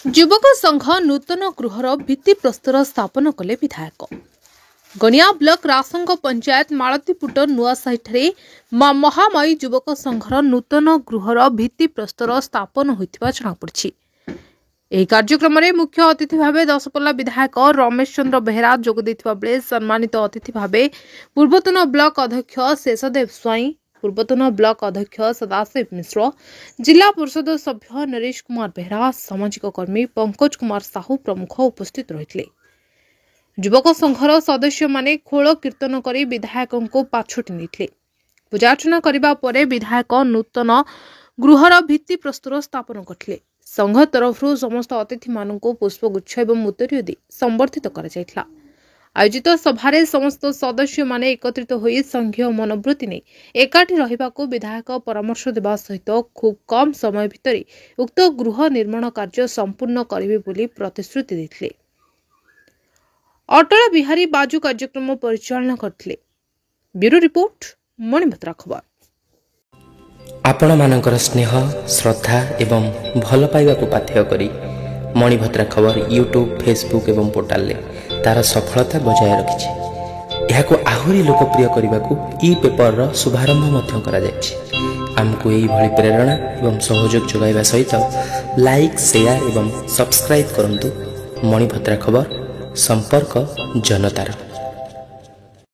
युवक संघ नूतन गृहर भित्तिप्रस्तर स्थापन कले विधायक। गणिया ब्लॉक रासंग पंचायत मालतीपुट नुआसाहीठारे महामयी युवक संघर नूतन गृहर भित्तिप्रस्तर स्थापन होइतिबा जणापड़िछि। ଏହି କାର୍ଯ୍ୟକ୍ରମରେ ମୁଖ୍ୟ ଅତିଥି ଭାବେ ଦଶପଲ୍ଲା ବିଧାୟକ ରମେଶ ଚନ୍ଦ୍ର ବେହେରା ଯୋଗ ଦେଇଥିବା ବେଳେ ସମ୍ମାନିତ ଅତିଥି ଭାବେ ପୂର୍ବତନ ବ୍ଲକ ଅଧ୍ୟକ୍ଷ ଶେଷଦେବ ସ୍ୱାଇଁ, ପୂର୍ବତନ ବ୍ଲକ ଅଧ୍ୟକ୍ଷ ସଦାଶିବ ମିଶ୍ର, ଜିଲ୍ଲା ପରିଷଦ ସଭ୍ୟ ନରେଶ କୁମାର ବେହେରା, ସାମାଜିକ କର୍ମୀ ପଙ୍କଜ କୁମାର ସାହୁ ପ୍ରମୁଖ ଉପସ୍ଥିତ ରହିଥିଲେ। ଯୁବକ ସଂଘର ସଦସ୍ୟମାନେ ଖୋଳ କୀର୍ତ୍ତନ କରି ବିଧାୟକଙ୍କୁ ପାଛୋଟି ନେଇଥିଲେ। ପୂଜାର୍ଚ୍ଚନା କରିବା ପରେ ବିଧାୟକ ନୂତନ ଗୃହର ଭିତ୍ତିପ୍ରସ୍ତର ସ୍ଥାପନ କରିଥିଲେ। संघ तरफ समस्त अतिथि मानक पुष्पगुच्छ एवं उत्तरीय दी संबर्धित कराଯାଇଥିଲା। आयोजित सभारे समस्त सदस्य माने एकत्रित होई संघीय मनोवृत्ति नै एकाठी रहिबाकू विधायक परामर्श देबा सहित खूब कम समय भितरे उक्त गृह निर्माण कार्य संपूर्ण करिवे बोली प्रतिश्रुति दैथिले। अटल बिहारी बाजू कार्यक्रम परिचालना करथिले। ब्यूरो रिपोर्ट मणिभद्रा खबर। आपण मानकर स्नेह श्रद्धा एवं भल पाइबा को पाथेय करी मणिभद्रा खबर यूट्यूब फेसबुक एवं पोर्टाल ले तार सफलता बजाय रखिछि। एहाको आहुरी लोकप्रिय करने को ई पेपर रो शुभारंभ मध्य करा जायछि। आमको एही भली प्रेरणा एवं सहयोग जोगाइबा सहित लाइक शेयर एवं सब्सक्राइब करंतु। मणिभद्रा खबर संपर्क जनतार।